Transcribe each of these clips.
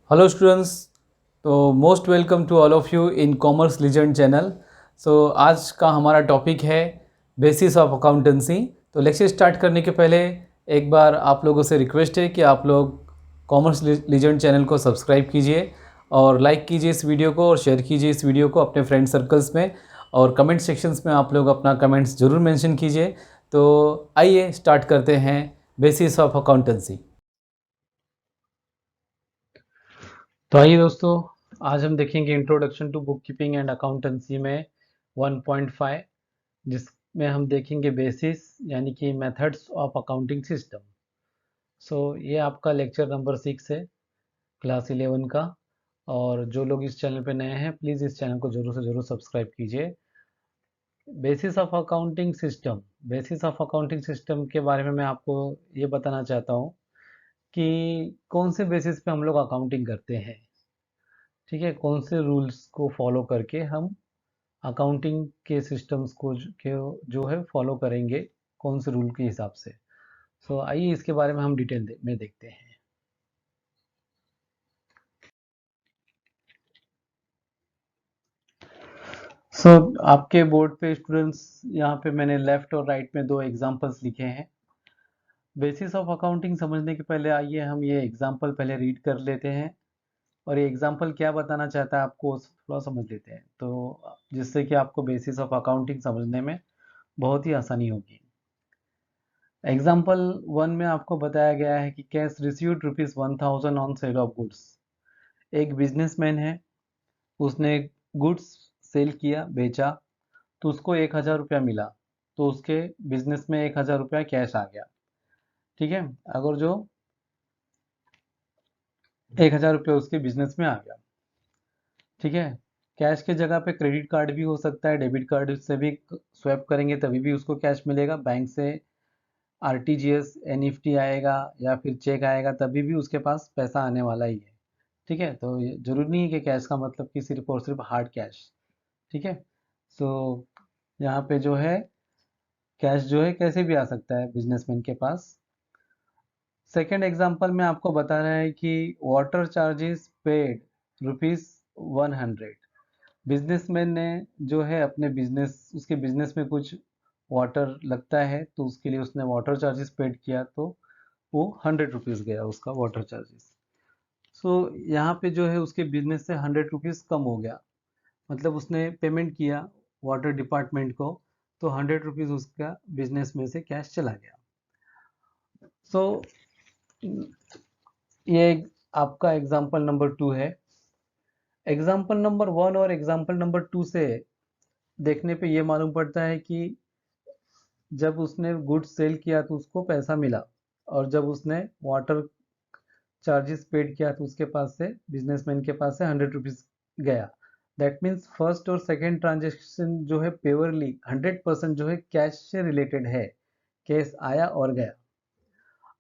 Hello students. तो most welcome to all of you in commerce legend channel. आज का हमारा टॉपिक है बेसिस ऑफ अकाउंटेंसी। तो लेक्चर स्टार्ट करने के पहले एक बार आप लोगों से रिक्वेस्ट है कि आप लोग कॉमर्स लीजेंड चैनल को सब्सक्राइब कीजिए और लाइक कीजिए इस वीडियो को और शेयर कीजिए इस वीडियो को अपने फ्रेंड सर्कल्स में, और कमेंट सेक्शंस में आप लोग अपना कमेंट्स ज़रूर मेंशन कीजिए। तो आइए स्टार्ट करते हैं बेसिस ऑफ अकाउंटेंसी। तो आइए दोस्तों, आज हम देखेंगे introduction to book keeping and accountancy में 1.5, जिसमें हम देखेंगे बेसिस यानी कि मेथड्स ऑफ अकाउंटिंग सिस्टम। ये आपका लेक्चर नंबर 6 है क्लास 11 का। और जो लोग इस चैनल पे नए हैं, प्लीज़ इस चैनल को ज़रूर से ज़रूर सब्सक्राइब कीजिए। Basis of accounting system, basis of accounting system के बारे में मैं आपको ये बताना चाहता हूँ कि कौन से बेसिस पे हम लोग अकाउंटिंग करते हैं। ठीक है, कौन से रूल्स को फॉलो करके हम अकाउंटिंग के सिस्टम्स को जो है फॉलो करेंगे, कौन से रूल के हिसाब से। आइए इसके बारे में हम डिटेल में देखते हैं। आपके बोर्ड पे स्टूडेंट्स, यहाँ पे मैंने लेफ्ट और राइट में दो एग्जांपल्स लिखे हैं। बेसिस ऑफ अकाउंटिंग समझने के पहले आइए हम ये एग्जांपल पहले रीड कर लेते हैं, और ये एग्जांपल क्या बताना चाहता है आपको थोड़ा समझ लेते हैं, तो जिससे कि आपको बेसिस ऑफ अकाउंटिंग समझने में बहुत ही आसानी होगी। एग्जाम्पल 1 में आपको बताया गया है कि cash received ₹1000 on sale of goods. एक बिजनेसमैन है, उसने गुड्स सेल किया, बेचा, तो उसको ₹1000 मिला। तो उसके बिजनेस में ₹1000 कैश आ गया। ठीक है, अगर जो ₹1000 उसके बिजनेस में आ गया। ठीक है, कैश के जगह पे क्रेडिट कार्ड भी हो सकता है, डेबिट कार्ड से भी स्वैप करेंगे तभी भी उसको कैश मिलेगा। बैंक से आरटीजीएस, एनईएफटी आएगा या फिर चेक आएगा तभी भी उसके पास पैसा आने वाला ही है। ठीक है, तो जरूरी नहीं है कि कैश का मतलब कि सिर्फ और सिर्फ हार्ड कैश। ठीक है, सो यहाँ पे जो है कैश जो है कैसे भी आ सकता है बिजनेसमैन के पास। सेकेंड एग्जांपल में आपको बता रहा है कि वाटर चार्जेस पेड ₹100। बिजनेसमैन ने जो है अपने बिजनेस, उसके बिजनेस में कुछ वाटर लगता है तो उसके लिए उसने वाटर चार्जेस पेड किया, तो वो ₹100 गया उसका वाटर चार्जेस। यहाँ पे जो है उसके बिजनेस से ₹100 कम हो गया, मतलब उसने पेमेंट किया वाटर डिपार्टमेंट को, तो ₹100 उसका बिजनेस में से कैश चला गया। सो ये आपका एग्जाम्पल नंबर 2 है। एग्जाम्पल नंबर 1 और एग्जाम्पल नंबर 2 से देखने पे ये मालूम पड़ता है कि जब उसने गुड्स सेल किया तो उसको पैसा मिला, और जब उसने वाटर चार्जेस पेड किया तो उसके पास से, बिजनेसमैन के पास से ₹100 गया। दैट मीन्स फर्स्ट और सेकेंड ट्रांजेक्शन जो है प्योरली 100% जो है कैश से रिलेटेड है, कैश आया और गया।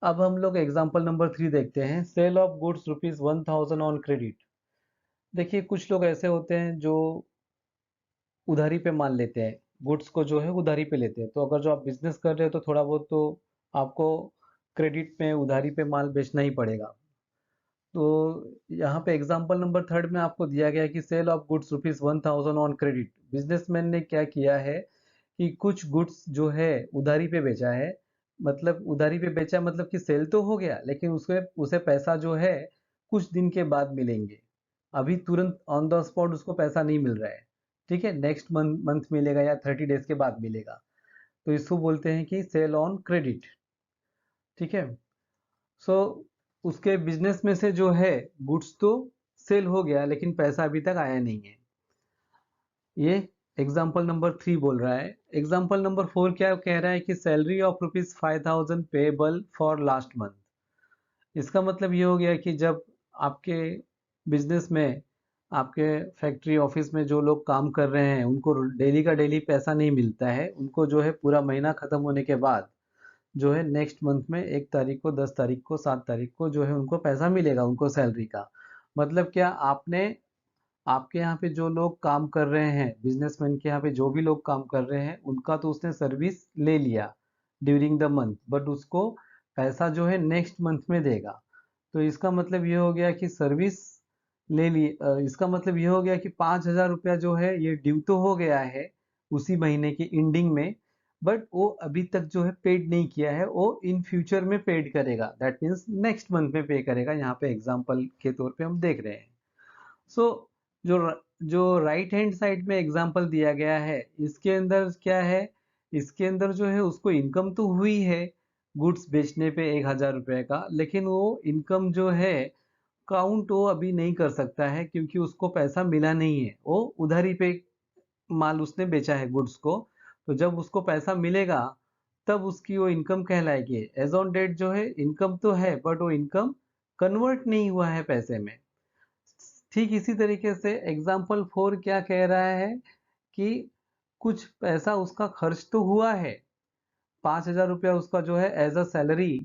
अब हम लोग एग्जांपल नंबर 3 देखते हैं, sale of goods ₹1000 on credit. देखिए, कुछ लोग ऐसे होते हैं जो उधारी पे माल लेते हैं, गुड्स को जो है उधारी पे लेते हैं। तो अगर जो आप बिजनेस कर रहे हो तो थोड़ा बहुत तो आपको क्रेडिट में, उधारी पे माल बेचना ही पड़ेगा। तो यहाँ पे एग्जांपल नंबर 3 में आपको दिया गया है कि sale of goods ₹1000 on credit. Businessman ने क्या किया है कि कुछ गुड्स जो है उधारी पे बेचा है। मतलब उधारी पे बेचा मतलब कि सेल तो हो गया, लेकिन उसे उसे पैसा जो है कुछ दिन के बाद मिलेंगे। अभी तुरंत ऑन द स्पॉट उसको पैसा नहीं मिल रहा है। ठीक है, नेक्स्ट मंथ मिलेगा या 30 डेज के बाद मिलेगा। तो इसको बोलते हैं कि सेल ऑन क्रेडिट। ठीक है, सो उसके बिजनेस में से जो है गुड्स तो सेल हो गया, लेकिन पैसा अभी तक आया नहीं है। ये एग्जाम्पल नंबर 3 बोल रहा है। एग्जाम्पल नंबर 4 क्या कह रहा है कि salary of ₹5000 payable for last month. इसका मतलब ये हो गया कि जब आपके बिजनेस में, आपके फैक्ट्री ऑफिस में जो लोग काम कर रहे हैं उनको डेली का डेली पैसा नहीं मिलता है, उनको जो है पूरा महीना खत्म होने के बाद जो है नेक्स्ट मंथ में 1 तारीख को, 10 तारीख को, 7 तारीख को जो है उनको पैसा मिलेगा, उनको सैलरी का। मतलब क्या, आपने, आपके यहाँ पे जो लोग काम कर रहे हैं, बिजनेसमैन के यहाँ पे जो भी लोग काम कर रहे हैं, उनका तो उसने सर्विस ले लिया ड्यूरिंग द मंथ, बट उसको पैसा जो है नेक्स्ट मंथ में देगा। तो इसका मतलब ये हो गया कि सर्विस ले लिए, इसका मतलब ये हो गया कि 5,000 रुपया जो है ये ड्यू तो हो गया है उसी महीने की एंडिंग में, बट वो अभी तक जो है पेड नहीं किया है, वो इन फ्यूचर में पेड करेगा, दैट मीन्स नेक्स्ट मंथ में पे करेगा। यहाँ पे एग्जाम्पल के तौर पे हम देख रहे हैं। सो जो जो राइट हैंड साइड में एग्जाम्पल दिया गया है, इसके अंदर क्या है, इसके अंदर जो है उसको इनकम तो हुई है गुड्स बेचने पे 1,000 रुपये का, लेकिन वो इनकम जो है काउंट वो अभी नहीं कर सकता है क्योंकि उसको पैसा मिला नहीं है, वो उधारी पे माल उसने बेचा है गुड्स को। तो जब उसको पैसा मिलेगा तब उसकी वो इनकम कहलाएगी। एज ऑन डेट जो है इनकम तो है, बट वो इनकम कन्वर्ट नहीं हुआ है पैसे में। ठीक इसी तरीके से एग्जाम्पल 4 क्या कह रहा है कि कुछ पैसा उसका खर्च तो हुआ है, 5,000 रुपया उसका जो है एज अ सैलरी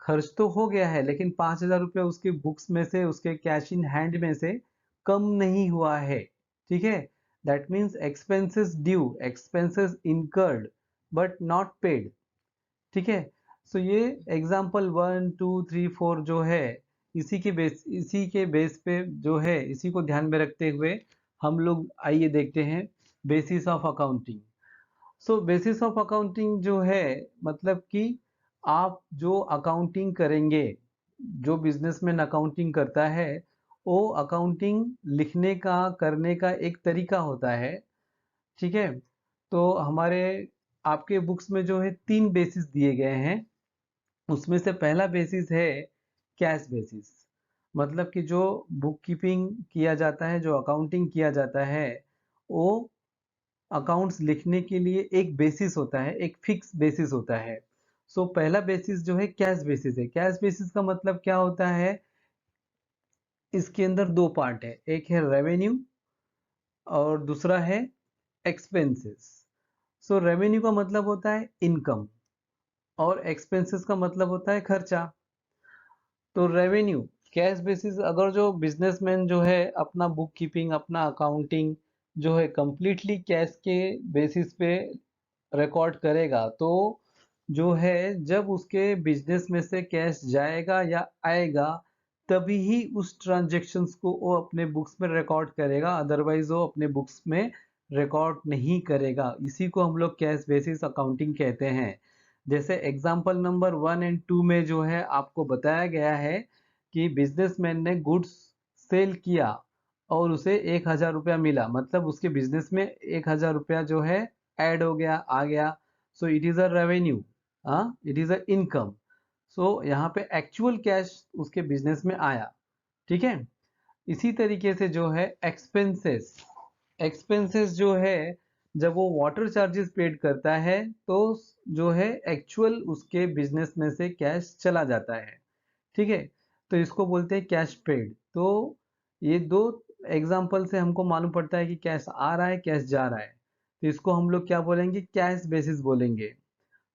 खर्च तो हो गया है, लेकिन 5,000 रुपया उसकी बुक्स में से, उसके कैश इन हैंड में से कम नहीं हुआ है। ठीक है, that means expenses due, expenses incurred but not paid. ठीक है, सो ये एग्जाम्पल 1 2 3 4 जो है इसी के बेस पे जो है, इसी को ध्यान में रखते हुए हम लोग आइए देखते हैं basis of accounting. So basis of accounting जो है मतलब कि आप जो अकाउंटिंग करेंगे, जो बिजनेसमैन अकाउंटिंग करता है, वो अकाउंटिंग लिखने का करने का एक तरीका होता है। ठीक है, तो हमारे आपके बुक्स में जो है 3 बेसिस दिए गए हैं। उसमें से पहला बेसिस है कैश बेसिस, मतलब कि जो बुक कीपिंग किया जाता है, जो अकाउंटिंग किया जाता है, वो अकाउंट्स लिखने के लिए एक बेसिस होता है, एक फिक्स बेसिस होता है। सो पहला बेसिस जो है कैश बेसिस है। कैश बेसिस का मतलब क्या होता है, इसके अंदर दो पार्ट है, एक है रेवेन्यू और दूसरा है एक्सपेंसेस। सो रेवेन्यू का मतलब होता है इनकम और एक्सपेंसेस का मतलब होता है खर्चा। तो रेवेन्यू कैश बेसिस, अगर जो बिजनेसमैन जो है अपना बुक कीपिंग, अपना अकाउंटिंग जो है कंप्लीटली कैश के बेसिस पे रिकॉर्ड करेगा, तो जो है जब उसके बिजनेस में से कैश जाएगा या आएगा तभी ही उस ट्रांजेक्शन्स को वो अपने बुक्स में रिकॉर्ड करेगा, अदरवाइज वो अपने बुक्स में रिकॉर्ड नहीं करेगा। इसी को हम लोग कैश बेसिस अकाउंटिंग कहते हैं। जैसे एग्जाम्पल नंबर 1 और 2 में जो है आपको बताया गया है कि बिजनेसमैन ने गुड्स सेल किया और उसे 1,000 रुपया मिला, मतलब उसके बिजनेस में 1,000 रुपया जो है ऐड हो गया, आ गया। So it is a revenue, it is a income. So यहाँ पे एक्चुअल कैश उसके बिजनेस में आया। ठीक है, इसी तरीके से जो है एक्सपेंसेस, एक्सपेंसेस जो है जब वो वाटर चार्जेस पेड करता है तो जो है एक्चुअल उसके बिजनेस में से कैश चला जाता है। ठीक है, तो इसको बोलते हैं कैश पेड। तो ये दो एग्जांपल से हमको मालूम पड़ता है कि कैश आ रहा है, कैश जा रहा है, तो इसको हम लोग क्या बोलेंगे, कैश बेसिस बोलेंगे।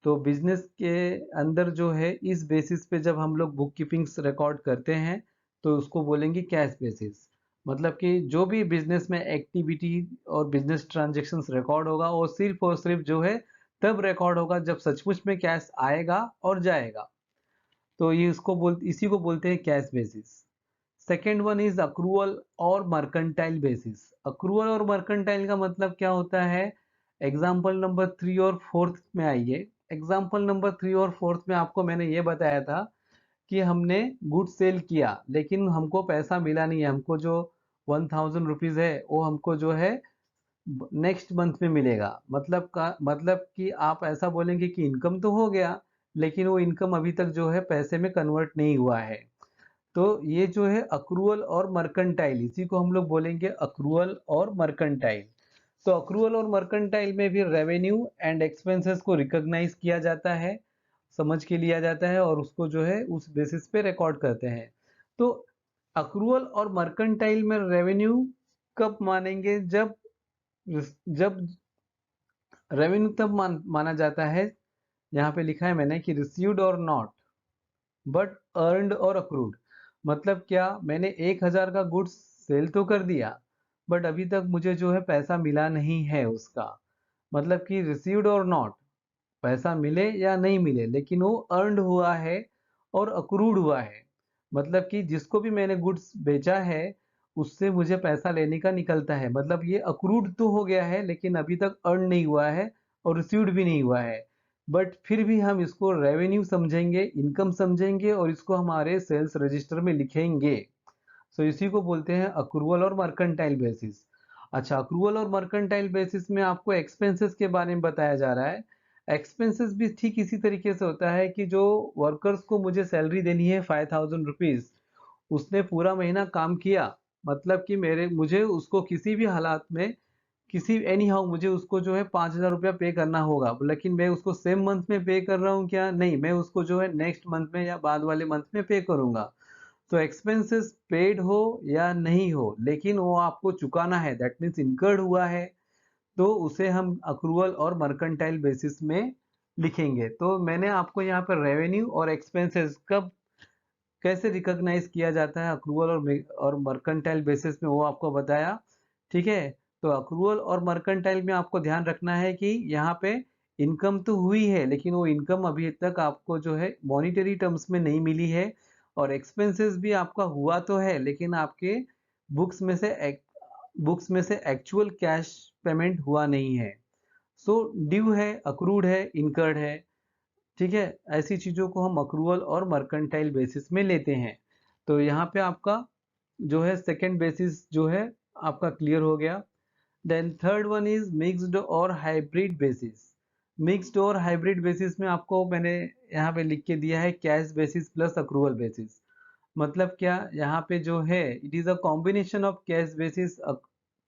तो बिजनेस के अंदर जो है इस बेसिस पे जब हम लोग बुक कीपिंग्स रिकॉर्ड करते हैं तो उसको बोलेंगे कैश बेसिस। मतलब कि जो भी बिजनेस में एक्टिविटी और बिजनेस ट्रांजैक्शंस रिकॉर्ड होगा वो सिर्फ और सिर्फ जो है तब रिकॉर्ड होगा जब सचमुच में कैश आएगा और जाएगा। तो ये इसी को बोलते हैं cash basis. Second one is accrual और मर्केंटाइल बेसिस। अक्रूवल और मर्केंटाइल का मतलब क्या होता है, एग्जाम्पल नंबर 3 और 4 में आइए। एग्जाम्पल नंबर 3 और 4 में आपको मैंने ये बताया था कि हमने गुड सेल किया लेकिन हमको पैसा मिला नहीं है, हमको जो 1,000 रुपीज है वो हमको जो है नेक्स्ट मंथ में मिलेगा। मतलब कि आप ऐसा बोलेंगे कि इनकम तो हो गया लेकिन वो इनकम अभी तक जो है पैसे में कन्वर्ट नहीं हुआ है। तो ये जो है अक्रूवल और मर्केंटाइल, इसी को हम लोग बोलेंगे अक्रूवल और मर्केंटाइल। तो अक्रूवल और मर्केंटाइल में भी रेवेन्यू एंड एक्सपेंसेस को रिकॉग्नाइज किया जाता है, समझ के लिया जाता है और उसको जो है उस बेसिस पे रिकॉर्ड करते हैं। तो अक्रूवल और मर्केंटाइल में रेवेन्यू कब मानेंगे, जब रेवेन्यू तब माना जाता है, यहाँ पे लिखा है मैंने कि received or not but earned और अक्रूड। मतलब क्या, मैंने 1,000 का गुड्स सेल तो कर दिया बट अभी तक मुझे जो है पैसा मिला नहीं है उसका। मतलब कि रिसीव्ड और नॉट, पैसा मिले या नहीं मिले लेकिन वो अर्नड हुआ है और अक्रूड हुआ है। मतलब कि जिसको भी मैंने गुड्स बेचा है उससे मुझे पैसा लेने का निकलता है। मतलब ये अक्रूड तो हो गया है लेकिन अभी तक अर्न नहीं हुआ है और रिसीव्ड भी नहीं हुआ है, बट फिर भी हम इसको रेवेन्यू समझेंगे, इनकम समझेंगे और इसको हमारे सेल्स रजिस्टर में लिखेंगे। सो इसी को बोलते हैं अक्रूवल और मर्केंटाइल बेसिस। अच्छा, अक्रूवल और मर्केंटाइल बेसिस में आपको एक्सपेंसेस के बारे में बताया जा रहा है। एक्सपेंसेस भी ठीक इसी तरीके से होता है कि जो वर्कर्स को मुझे सैलरी देनी है 5000 रुपीज, उसने पूरा महीना काम किया, मतलब कि मेरे मुझे उसको किसी भी हालात में, किसी एनी हाउ मुझे उसको जो है 5000 रुपया पे करना होगा। लेकिन मैं उसको सेम मंथ में पे कर रहा हूँ क्या? नहीं, मैं उसको जो है नेक्स्ट मंथ में या बाद वाले मंथ में पे करूंगा। तो एक्सपेंसेस पेड हो या नहीं हो, लेकिन वो आपको चुकाना है, दैट मीन्स इनकर्ड हुआ है, तो उसे हम अक्रूवल और मर्केंटाइल बेसिस में लिखेंगे। तो मैंने आपको यहाँ पर रेवेन्यू और एक्सपेंसेस कब कैसे रिकॉग्नाइज किया जाता है अक्रूवल और मर्केंटाइल बेसिस में, वो आपको बताया। ठीक है, तो अक्रूवल और मर्केंटाइल में आपको ध्यान रखना है कि यहाँ पे इनकम तो हुई है लेकिन वो इनकम अभी तक आपको जो है मॉनिटरी टर्म्स में नहीं मिली है, और एक्सपेंसेस भी आपका हुआ तो है लेकिन आपके बुक्स में से एक्चुअल कैश पेमेंट हुआ नहीं है। सो ड्यू है, अक्रूड है, इनकर्ड है। ठीक है, ऐसी चीजों को हम अक्रूवल और मर्केंटाइल बेसिस में लेते हैं। तो यहाँ पे आपका जो है सेकंड बेसिस जो है आपका क्लियर हो गया। Then third one is mixed or hybrid basis. Mixed or hybrid basis में आपको मैंने यहाँ पे लिख के दिया है cash basis plus accrual basis. मतलब क्या, यहाँ पे जो है it is a combination of cash basis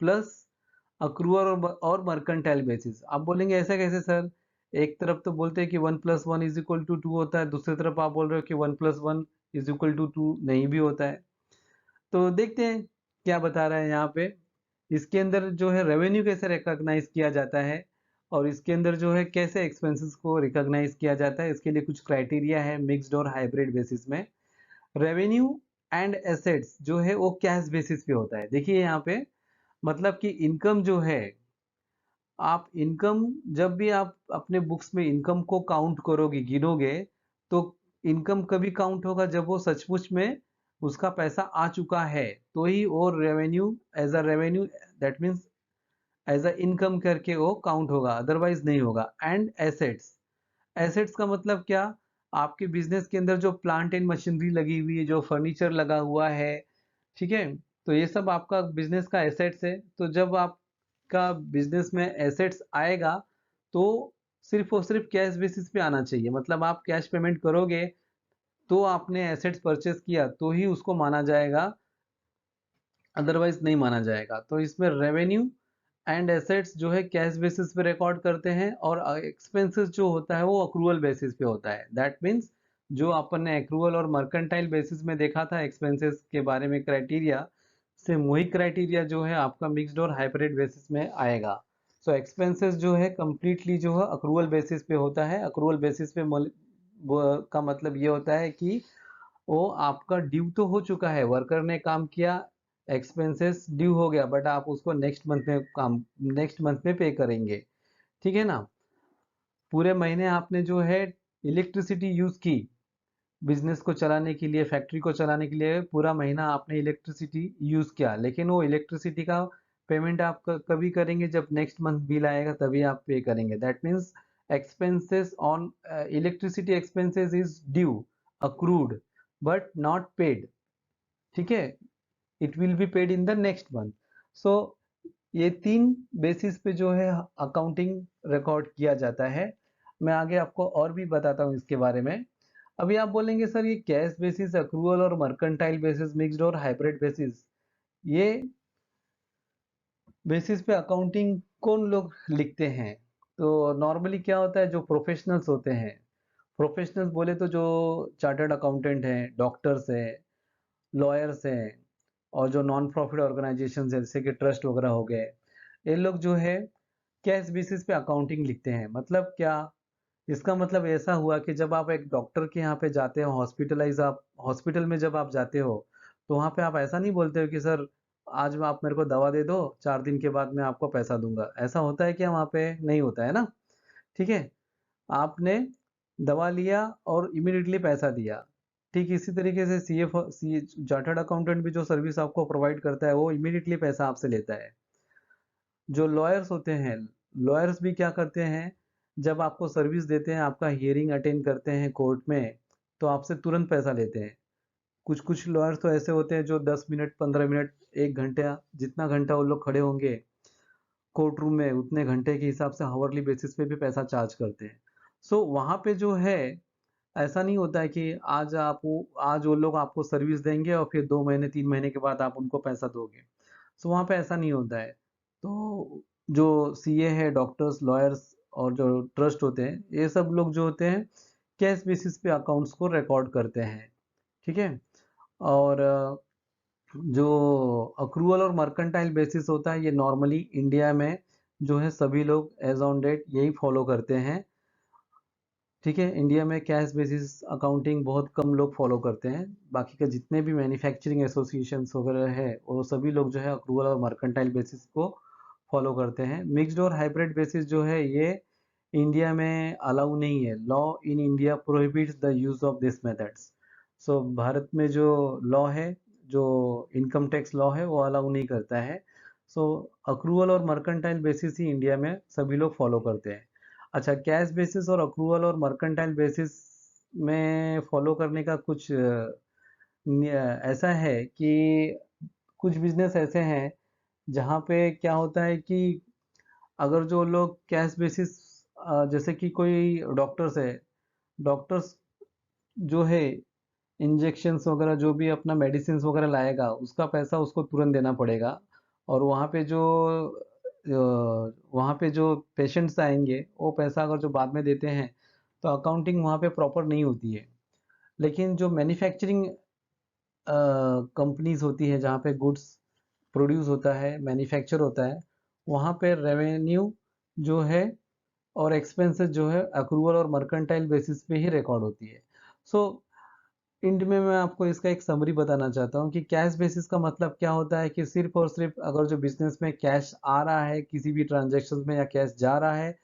plus accrual or mercantile basis. आप बोलेंगे ऐसा कैसे सर? एक तरफ तो बोलते हैं कि 1+1 = 2 होता है, दूसरी तरफ आप बोल रहे हो कि 1+1 = 2 नहीं भी होता है। तो देखते हैं क्या बता रहा है यहाँ पे। इसके अंदर जो है रेवेन्यू कैसे रिकॉग्नाइज किया जाता है और इसके अंदर जो है कैसे एक्सपेंसेस को रिकॉग्नाइज किया जाता है, इसके लिए कुछ क्राइटेरिया है मिक्स्ड और हाइब्रिड बेसिस में। रेवेन्यू एंड एसेट्स जो है वो कैश बेसिस पे होता है। देखिए यहाँ पे, मतलब कि इनकम जो है, आप इनकम जब भी आप अपने बुक्स में इनकम को काउंट करोगे, गिनोगे, तो इनकम कभी काउंट होगा जब वो सचमुच में उसका पैसा आ चुका है, तो ही वो revenue as a revenue, that means as a income करके वो काउंट होगा, अदरवाइज नहीं होगा। एंड एसेट्स, एसेट्स का मतलब क्या? आपके बिजनेस के अंदर जो प्लांट एंड मशीनरी लगी हुई है, जो फर्नीचर लगा हुआ है, ठीक है, तो ये सब आपका बिजनेस का एसेट्स है। तो जब आपका बिजनेस में एसेट्स आएगा तो सिर्फ और सिर्फ कैश बेसिस पे आना चाहिए। मतलब आप कैश पेमेंट करोगे तो आपने एसेट्स परचेस किया तो ही उसको माना जाएगा, अदरवाइज नहीं माना जाएगा। तो इसमें रेवेन्यू एंड एसेट्स जो है कैश बेसिस पे रिकॉर्ड करते हैं और एक्सपेंसेस जो होता है वो अक्रूवल बेसिस पे होता है। दैट मीन्स जो अपन ने एक्रूवल और मर्केंटाइल बेसिस में देखा था एक्सपेंसेस के बारे में क्राइटेरिया, सेम वही क्राइटेरिया जो है आपका मिक्स्ड और हाइब्रिड बेसिस में आएगा। सो एक्सपेंसेस जो है कंप्लीटली जो है अक्रूवल बेसिस पे होता है। अक्रूवल बेसिस पे का मतलब ये होता है कि वो आपका ड्यू तो हो चुका है, वर्कर ने काम किया, एक्सपेंसेस ड्यू हो गया, बट आप उसको नेक्स्ट मंथ में पे करेंगे। ठीक है ना? पूरे महीने आपने जो है इलेक्ट्रिसिटी यूज की, बिजनेस को चलाने के लिए, फैक्ट्री को चलाने के लिए पूरा महीना आपने इलेक्ट्रिसिटी यूज किया, लेकिन वो इलेक्ट्रिसिटी का पेमेंट आप कभी करेंगे जब नेक्स्ट मंथ बिल आएगा तभी आप पे करेंगे। That means expenses on electricity expenses is due, accrued, but not paid. ठीक है, it will be paid in the next month. So ये तीन बेसिस पे जो है अकाउंटिंग रिकॉर्ड किया जाता है। मैं आगे आपको और भी बताता हूँ इसके बारे में। अभी आप बोलेंगे सर ये कैश बेसिस, अक्रूवल और mercantile basis, mixed or hybrid basis, ये बेसिस पे अकाउंटिंग कौन लोग लिखते हैं? तो नॉर्मली क्या होता है, जो प्रोफेशनल्स होते हैं, प्रोफेशनल्स बोले तो जो चार्टर्ड अकाउंटेंट हैं, डॉक्टर्स हैं, लॉयर्स हैं, और जो नॉन प्रॉफिट ऑर्गेनाइजेशन है जैसे कि ट्रस्ट वगैरह हो गए, ये लोग जो है कैश बेसिस पे अकाउंटिंग लिखते हैं। मतलब क्या? इसका मतलब ऐसा हुआ कि जब आप एक डॉक्टर के यहाँ पे जाते हो, आप हॉस्पिटल में जब आप जाते हो, तो वहाँ पे आप ऐसा नहीं बोलते हो कि सर आज आप मेरे को दवा दे दो, 4 दिन के बाद मैं आपको पैसा दूंगा। ऐसा होता है क्या? वहाँ पे नहीं होता है ना। ठीक है, आपने दवा लिया और इमीडिएटली पैसा दिया, ठीक इसी तरीके से सी चार्टर्ड अकाउंटेंट भी जो सर्विस आपको प्रोवाइड करता है वो इमीडिएटली पैसा आपसे लेता है। जो लॉयर्स होते हैं, लॉयर्स भी क्या करते हैं, जब आपको सर्विस देते हैं, आपका हियरिंग अटेंड करते हैं कोर्ट में, तो आपसे तुरंत पैसा लेते हैं। कुछ कुछ लॉयर्स तो ऐसे होते हैं जो 10 मिनट 15 मिनट 1 घंटा, जितना घंटा वो लोग खड़े होंगे कोर्ट रूम में उतने घंटे के हिसाब से हावरली बेसिस पे भी पैसा चार्ज करते हैं। सो वहाँ पे जो है ऐसा नहीं होता है कि आज वो लोग आपको सर्विस देंगे और फिर 2 महीने 3 महीने के बाद आप उनको पैसा दोगे। सो वहाँ पे ऐसा नहीं होता है। तो जो सीए है, डॉक्टर्स, लॉयर्स और जो ट्रस्ट होते हैं, ये सब लोग जो होते हैं कैश बेसिस पे अकाउंट्स को रिकॉर्ड करते हैं। ठीक है। और जो अक्रूवल और मर्केंटाइल बेसिस होता है, ये नॉर्मली इंडिया में जो है सभी लोग एज ऑन डेट यही फॉलो करते हैं। ठीक है। इंडिया में कैश बेसिस अकाउंटिंग बहुत कम लोग फॉलो करते हैं। बाकी के जितने भी मैन्युफैक्चरिंग एसोसिएशंस वगैरह है वो सभी लोग जो है अक्रूवल और मर्केंटाइल बेसिस को फॉलो करते हैं। मिक्स्ड और हाइब्रिड बेसिस जो है ये इंडिया में अलाउ नहीं है। Law in India prohibits the use of this methods. So Bharat में जो लॉ है, जो इनकम टैक्स लॉ है, वो अलाउ नहीं करता है। सो अक्रूवल और मर्केंटाइल बेसिस ही इंडिया में सभी लोग फॉलो करते हैं। अच्छा, कैश बेसिस और अक्रूवल और मर्केंटाइल बेसिस में फॉलो करने का कुछ ऐसा है कि कुछ बिजनेस ऐसे हैं जहाँ पे क्या होता है कि अगर जो लोग कैश बेसिस, जैसे कि कोई डॉक्टर्स है, डॉक्टर्स जो है इंजेक्शन्स वगैरह जो भी अपना मेडिसिन वगैरह लाएगा उसका पैसा उसको तुरंत देना पड़ेगा। और वहाँ पे जो पेशेंट्स आएंगे वो पैसा अगर जो बाद में देते हैं तो अकाउंटिंग वहाँ पे प्रॉपर नहीं होती है। लेकिन जो मैन्युफैक्चरिंग कंपनीज होती है जहाँ पे गुड्स प्रोड्यूस होता है, मैन्युफैक्चर होता है, वहाँ पे रेवेन्यू जो है और एक्सपेंसेस जो है अक्रूवल और मर्केंटाइल बेसिस पे ही रिकॉर्ड होती है। सो इंड में मैं आपको इसका एक समरी बताना चाहता हूँ कि कैश बेसिस का मतलब क्या होता है कि सिर्फ और सिर्फ अगर जो बिजनेस में कैश आ रहा है किसी भी ट्रांजैक्शन में या कैश जा रहा है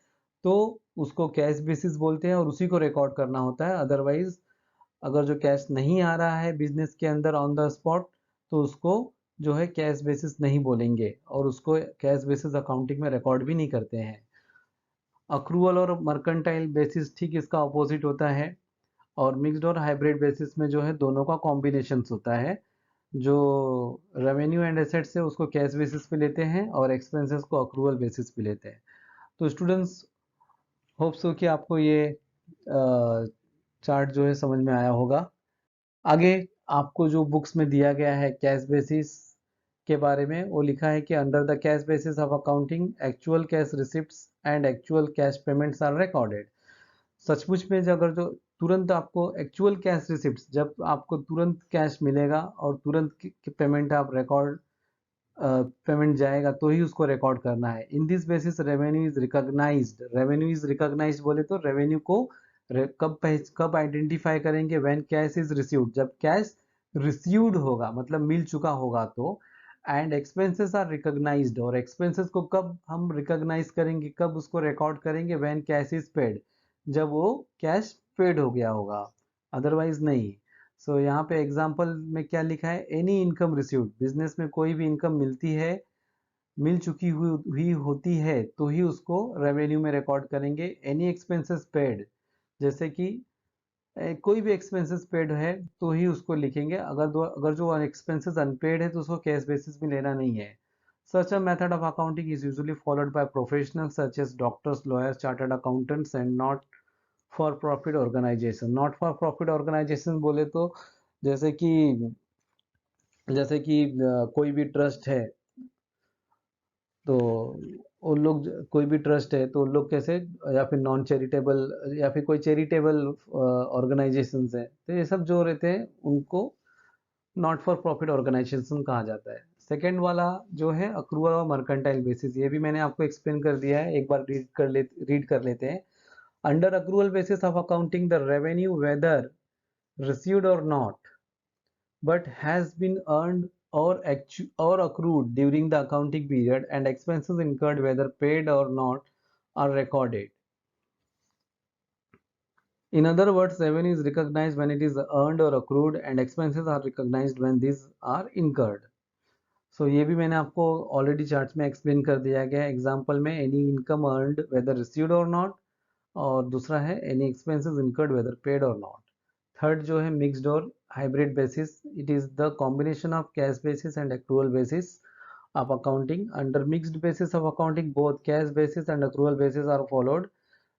तो उसको कैश बेसिस बोलते हैं और उसी को रिकॉर्ड करना होता है। अदरवाइज अगर जो कैश नहीं आ रहा है बिजनेस के अंदर ऑन द स्पॉट तो उसको जो है कैश बेसिस नहीं बोलेंगे और उसको कैश बेसिस अकाउंटिंग में रिकॉर्ड भी नहीं करते हैं। अक्रूवल और मर्केंटाइल बेसिस ठीक इसका अपोजिट होता है। और मिक्स्ड और हाइब्रिड बेसिस में जो है दोनों का कॉम्बिनेशन होता है। जो रेवेन्यू एंड एसेट्स है उसको कैश बेसिस पे लेते हैं और एक्सपेंसेस को अक्रूवल बेसिस पे लेते हैं। तो स्टूडेंट्स, होप सो कि आपको ये चार्ट जो है समझ में आया होगा। आगे आपको जो बुक्स में दिया गया है कैश बेसिस के बारे में, वो लिखा है कि under the cash basis of accounting actual cash receipts and actual cash payments are recorded. सचमुच में अगर जो तुरंत आपको एक्चुअल कैश रिसिप्ट, जब आपको तुरंत कैश मिलेगा और तुरंत पेमेंट आप रिकॉर्ड पेमेंट जाएगा तो ही उसको रिकॉर्ड करना है। In this basis revenue is recognised. Revenue is recognised बोले तो रेवेन्यू को कब आइडेंटिफाई करेंगे, व्हेन कैश इज रिसीव्ड, जब कैश रिसीव्ड होगा मतलब मिल चुका होगा तो। एंड एक्सपेंसेस आर रिकॉग्नाइज्ड, और एक्सपेंसेस को कब हम रिकॉग्नाइज करेंगे, कब उसको रिकॉर्ड करेंगे, व्हेन कैश इज पेड, जब वो कैश पेड हो गया होगा, अदरवाइज नहीं। सो यहाँ पे एग्जाम्पल में क्या लिखा है, एनी इनकम रिसीव्ड, बिजनेस में कोई भी इनकम मिलती है, मिल चुकी हुई होती है तो ही उसको रेवेन्यू में रिकॉर्ड करेंगे। एनी एक्सपेंसेस पेड, जैसे कि कोई भी एक्सपेंसेस पेड है तो ही उसको लिखेंगे। अगर जो एक्सपेंसेस अनपेड है तो उसको कैश बेसिस में लेना नहीं है। Such a method of accounting is usually followed by professionals such as doctors, lawyers, chartered accountants and not for profit organization। Not for profit organization बोले तो जैसे कि कोई भी ट्रस्ट है तो उन लोग, कोई भी ट्रस्ट है तो उन लोग कैसे, या फिर नॉन चैरिटेबल या फिर कोई चैरिटेबल ऑर्गेनाइजेशंस है तो ये सब जो रहते हैं उनको नॉट फॉर प्रॉफिट ऑर्गेनाइजेशन कहा जाता है। सेकेंड वाला जो है अक्रूवल और मर्केंटाइल बेसिस, ये भी मैंने आपको एक्सप्लेन कर दिया है, एक बार रीड कर लेते हैं। Under accrual basis of accounting the revenue whether received or not but has been earned or accrued during the accounting period and expenses incurred whether paid or not are recorded। In other words, revenue is recognized when it is earned or accrued and expenses are recognized when these are incurred. So ये भी मैंने आपको already charts में explain कर दिया गया है example में, any income earned whether received or not, और दूसरा है any expenses incurred whether paid or not. Third जो है mixed or hybrid basis, it is the combination of cash basis and accrual basis of accounting. Under mixed basis of accounting, both cash basis and accrual basis are followed.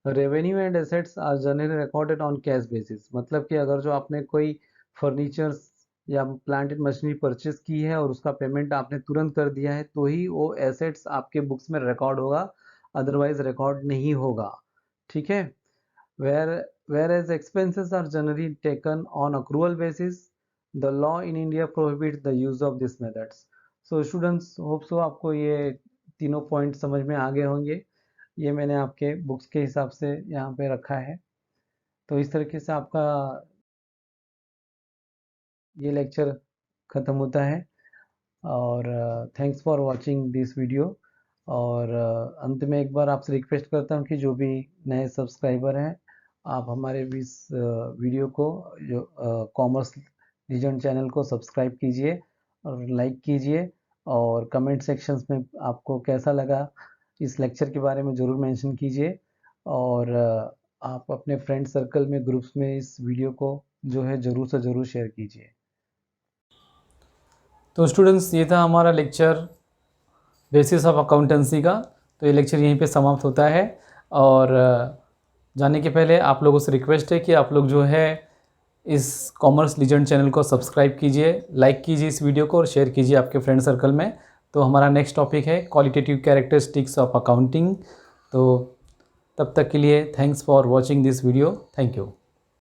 Revenue and assets are generally recorded on cash basis, मतलब कि अगर जो आपने कोई furnitures या plant and machinery purchase की है और उसका पेमेंट आपने तुरंत कर दिया है तो ही वो एसेट्स आपके बुक्स में रिकॉर्ड होगा, अदरवाइज रिकॉर्ड नहीं होगा। ठीक है। whereas expenses are generally taken on accrual basis, the law in India prohibits the use of these methods. So students, hope so आपको ये तीनों पॉइंट समझ में आ गए होंगे। ये मैंने आपके बुक्स के हिसाब से यहाँ पे रखा है। तो इस तरीके से आपका ये लेक्चर ख़त्म होता है और thanks for watching this video. और अंत में एक बार आपसे रिक्वेस्ट करता हूँ कि जो भी नए सब्सक्राइबर हैं, आप हमारे इस वीडियो को जो कॉमर्स लीजेंड चैनल को सब्सक्राइब कीजिए और लाइक कीजिए, और कमेंट सेक्शंस में आपको कैसा लगा इस लेक्चर के बारे में ज़रूर मेंशन कीजिए, और आप अपने फ्रेंड सर्कल में ग्रुप्स में इस वीडियो को जो है ज़रूर से ज़रूर शेयर कीजिए। तो स्टूडेंट्स, ये था हमारा लेक्चर बेसिस ऑफ अकाउंटेंसी का। तो ये लेक्चर यहीं पे समाप्त होता है, और जाने के पहले आप लोगों से रिक्वेस्ट है कि आप लोग जो है इस कॉमर्स लीजेंड चैनल को सब्सक्राइब कीजिए, लाइक कीजिए इस वीडियो को और शेयर कीजिए आपके फ्रेंड सर्कल में। तो हमारा नेक्स्ट टॉपिक है क्वालिटेटिव कैरेक्टरिस्टिक्स ऑफ अकाउंटिंग। तो तब तक के लिए thanks for watching this video. Thank you.